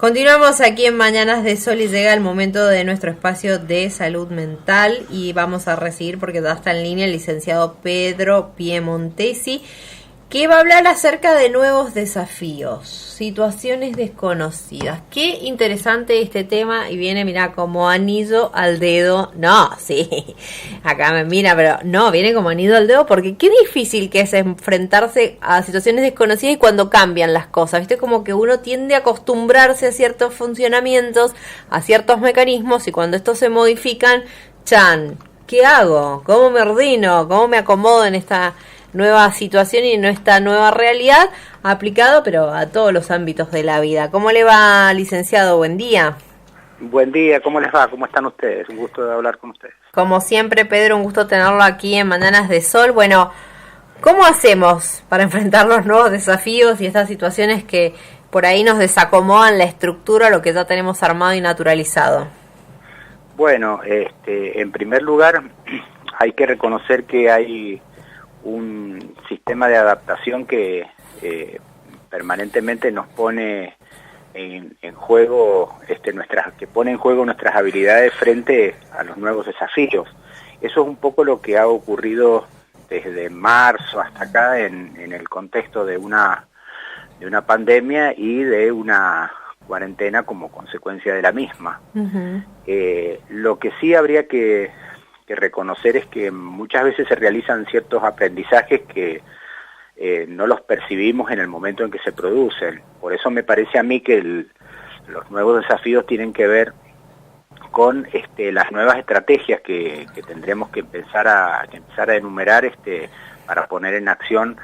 Continuamos aquí en Mañanas de Sol y llega el momento de nuestro espacio de salud mental y vamos a recibir, porque ya está en línea, el licenciado Pedro Piemontesi, que va a hablar acerca de nuevos desafíos, situaciones desconocidas. Qué interesante este tema y viene, mira, como anillo al dedo. No, sí, acá me mira, pero no, viene como anillo al dedo porque qué difícil que es enfrentarse a situaciones desconocidas y cuando cambian las cosas, ¿viste? Como que uno tiende a acostumbrarse a ciertos funcionamientos, a ciertos mecanismos y cuando estos se modifican, ¿qué hago? ¿Cómo me ordeno? ¿Cómo me acomodo en esta nueva situación y en esta nueva realidad aplicado, pero a todos los ámbitos de la vida? ¿Cómo le va, licenciado? Buen día. Buen día, ¿cómo les va? ¿Cómo están ustedes? Un gusto de hablar con ustedes. Como siempre, Pedro, un gusto tenerlo aquí en Mañanas de Sol. Bueno, ¿cómo hacemos para enfrentar los nuevos desafíos y estas situaciones que por ahí nos desacomodan la estructura, lo que ya tenemos armado y naturalizado? Bueno, en primer lugar, hay que reconocer que hay un sistema de adaptación que permanentemente nos pone en juego, que pone en juego nuestras habilidades frente a los nuevos desafíos. Eso es un poco lo que ha ocurrido desde marzo hasta acá en el contexto de una pandemia y de una cuarentena como consecuencia de la misma. Uh-huh. Lo que sí habría que reconocer es que muchas veces se realizan ciertos aprendizajes que no los percibimos en el momento en que se producen. Por eso me parece a mí que los nuevos desafíos tienen que ver con las nuevas estrategias que tendremos que empezar a enumerar para poner en acción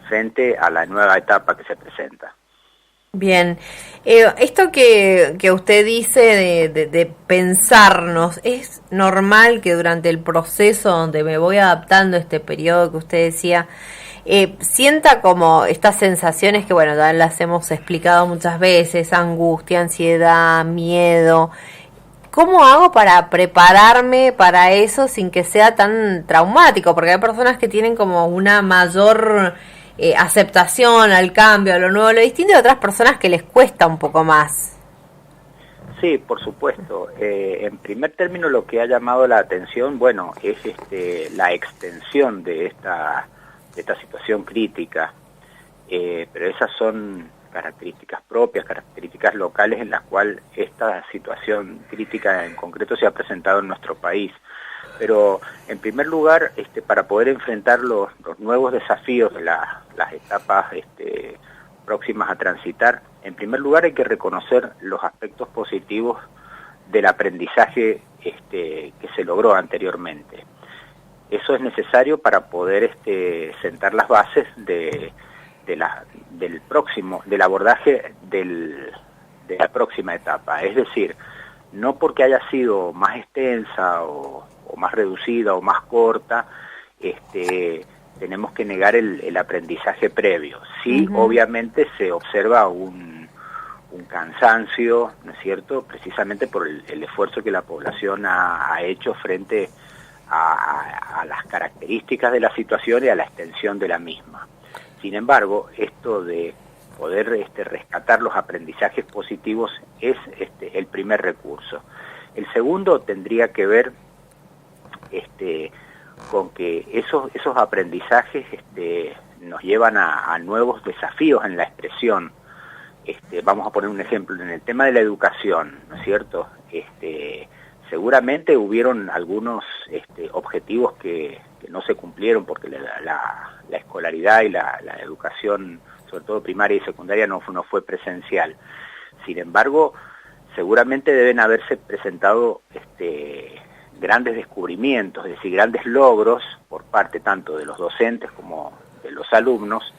frente a la nueva etapa que se presenta. Bien, esto que usted dice de pensarnos, ¿es normal que durante el proceso donde me voy adaptando a este periodo que usted decía, sienta como estas sensaciones que, bueno, ya las hemos explicado muchas veces, angustia, ansiedad, miedo? ¿Cómo hago para prepararme para eso sin que sea tan traumático? Porque hay personas que tienen como una mayor aceptación al cambio, a lo nuevo, a lo distinto, y otras personas que les cuesta un poco más. Sí, por supuesto. En primer término, lo que ha llamado la atención, bueno, es la extensión de esta situación crítica, pero esas son características propias, características locales en las cuales esta situación crítica en concreto se ha presentado en nuestro país. Pero en primer lugar, para poder enfrentar los nuevos desafíos de las etapas próximas a transitar, en primer lugar hay que reconocer los aspectos positivos del aprendizaje que se logró anteriormente. Eso es necesario para poder sentar las bases del abordaje de la próxima etapa. Es decir, no porque haya sido más extensa o más reducida o más corta, tenemos que negar el aprendizaje previo. Sí, uh-huh. Obviamente se observa un cansancio, ¿no es cierto?, precisamente por el esfuerzo que la población ha hecho frente a las características de la situación y a la extensión de la misma. Sin embargo, esto de poder rescatar los aprendizajes positivos es el primer recurso. El segundo tendría que ver con que esos aprendizajes nos llevan a nuevos desafíos en la expresión. Vamos a poner un ejemplo en el tema de la educación, ¿no es cierto? Seguramente hubieron algunos objetivos que no se cumplieron porque la escolaridad y la educación, sobre todo primaria y secundaria, no fue presencial. Sin embargo, seguramente deben haberse presentado grandes descubrimientos, es decir, grandes logros por parte tanto de los docentes como de los alumnos,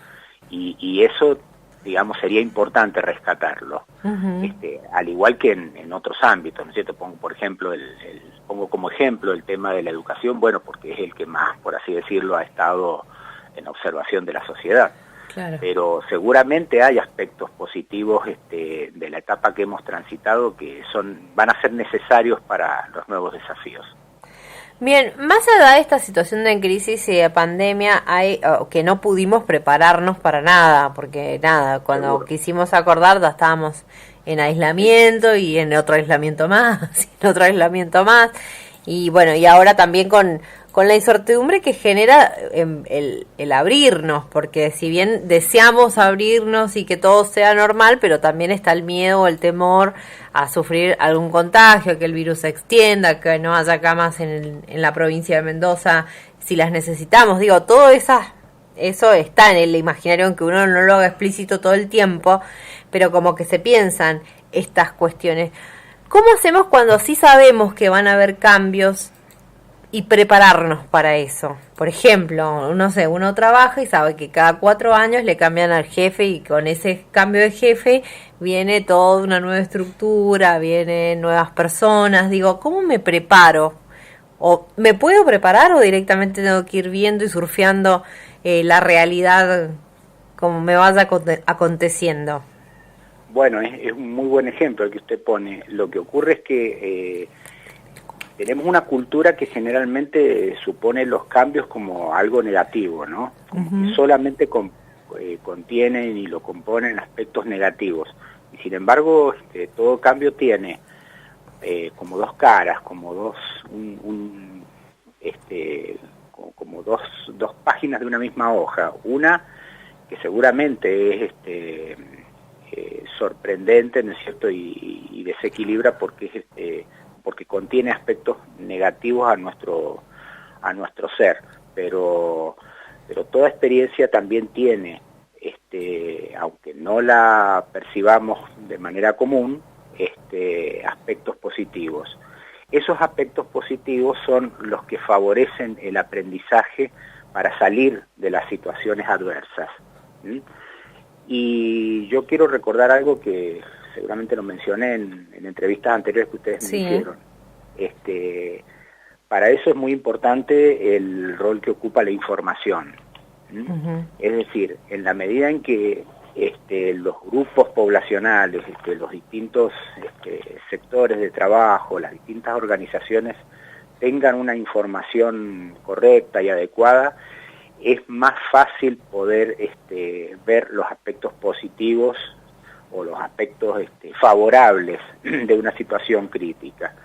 y eso, digamos, sería importante rescatarlo. Uh-huh. Al igual que en otros ámbitos, ¿no es cierto? Pongo como ejemplo el tema de la educación, bueno, porque es el que más, por así decirlo, ha estado en observación de la sociedad. Claro. Pero seguramente hay aspectos positivos de la etapa que hemos transitado que van a ser necesarios para los nuevos desafíos. Bien, más allá de esta situación de crisis y de pandemia, hay que no pudimos prepararnos para nada, porque cuando quisimos acordar ya estábamos en aislamiento y en otro aislamiento más, y en otro aislamiento más. Y bueno, y ahora también con la incertidumbre que genera el abrirnos, porque si bien deseamos abrirnos y que todo sea normal, pero también está el miedo o el temor a sufrir algún contagio, que el virus se extienda, que no haya camas en la provincia de Mendoza si las necesitamos. Digo, todo eso está en el imaginario, aunque uno no lo haga explícito todo el tiempo, pero como que se piensan estas cuestiones. ¿Cómo hacemos cuando sí sabemos que van a haber cambios y prepararnos para eso? Por ejemplo, no sé, uno trabaja y sabe que cada 4 años le cambian al jefe y con ese cambio de jefe viene toda una nueva estructura, vienen nuevas personas. Digo, ¿cómo me preparo? ¿O me puedo preparar o directamente tengo que ir viendo y surfeando la realidad como me vaya aconteciendo? Bueno, es un muy buen ejemplo el que usted pone. Lo que ocurre es que tenemos una cultura que generalmente supone los cambios como algo negativo, ¿no? Uh-huh. Solamente contienen y lo componen aspectos negativos. Y sin embargo, todo cambio tiene como dos caras, como dos páginas de una misma hoja. Una que seguramente es sorprendente, ¿no es cierto? Y desequilibra porque contiene aspectos negativos a nuestro ser, pero toda experiencia también tiene, aunque no la percibamos de manera común, aspectos positivos. Esos aspectos positivos son los que favorecen el aprendizaje para salir de las situaciones adversas. ¿Mm? Y yo quiero recordar algo que seguramente lo mencioné en entrevistas anteriores que ustedes me hicieron. Para eso es muy importante el rol que ocupa la información. Uh-huh. Es decir, en la medida en que los grupos poblacionales, los distintos sectores de trabajo, las distintas organizaciones tengan una información correcta y adecuada, es más fácil poder ver los aspectos positivos o los aspectos favorables de una situación crítica,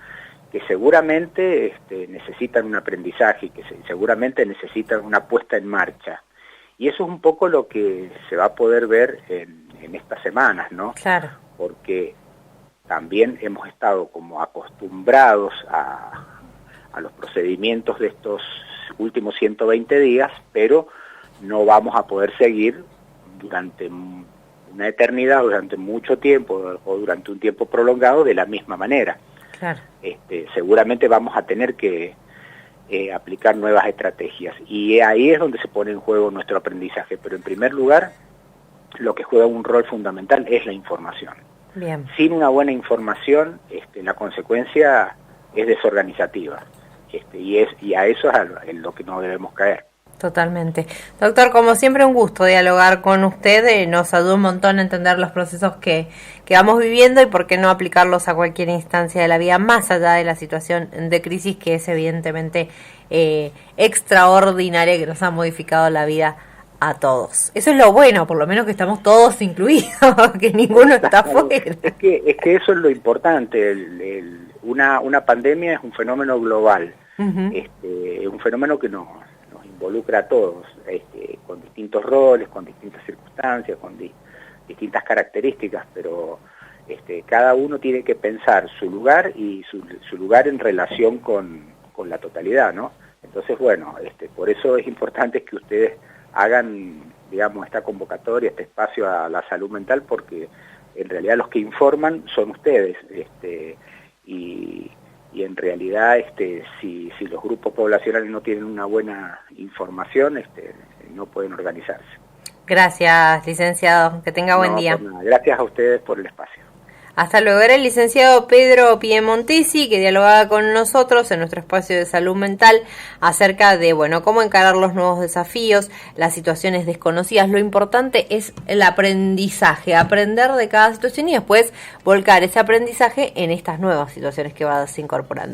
que seguramente necesitan un aprendizaje y que seguramente necesitan una puesta en marcha. Y eso es un poco lo que se va a poder ver en estas semanas, ¿no? Claro. Porque también hemos estado como acostumbrados a los procedimientos de estos últimos 120 días, pero no vamos a poder seguir durante una eternidad, durante mucho tiempo o durante un tiempo prolongado de la misma manera. Claro. Seguramente vamos a tener que aplicar nuevas estrategias y ahí es donde se pone en juego nuestro aprendizaje, pero en primer lugar lo que juega un rol fundamental es la información. Bien. Sin una buena información la consecuencia es desorganizativa. Y a eso es en lo que no debemos caer. Totalmente. Doctor, como siempre un gusto dialogar con usted, nos ayuda un montón a entender los procesos que vamos viviendo y por qué no aplicarlos a cualquier instancia de la vida, más allá de la situación de crisis que es evidentemente extraordinaria, que nos ha modificado la vida a todos. Eso es lo bueno, por lo menos que estamos todos incluidos, que ninguno está fuera. Es que eso es lo importante, una pandemia es un fenómeno global, uh-huh. Es un fenómeno que nos involucra a todos, con distintos roles, con distintas circunstancias, con distintas características, pero cada uno tiene que pensar su lugar y su lugar en relación con la totalidad, ¿no? Entonces, bueno, por eso es importante que ustedes hagan, digamos, esta convocatoria, este espacio a la salud mental, porque en realidad los que informan son ustedes, y en realidad si los grupos poblacionales no tienen una buena información, no pueden organizarse. Gracias, licenciado, que tenga buen día. Gracias a ustedes por el espacio. Hasta luego. Era el licenciado Pedro Piemontesi, que dialogaba con nosotros en nuestro espacio de salud mental acerca de, cómo encarar los nuevos desafíos, las situaciones desconocidas. Lo importante es el aprendizaje, aprender de cada situación y después volcar ese aprendizaje en estas nuevas situaciones que vas incorporando.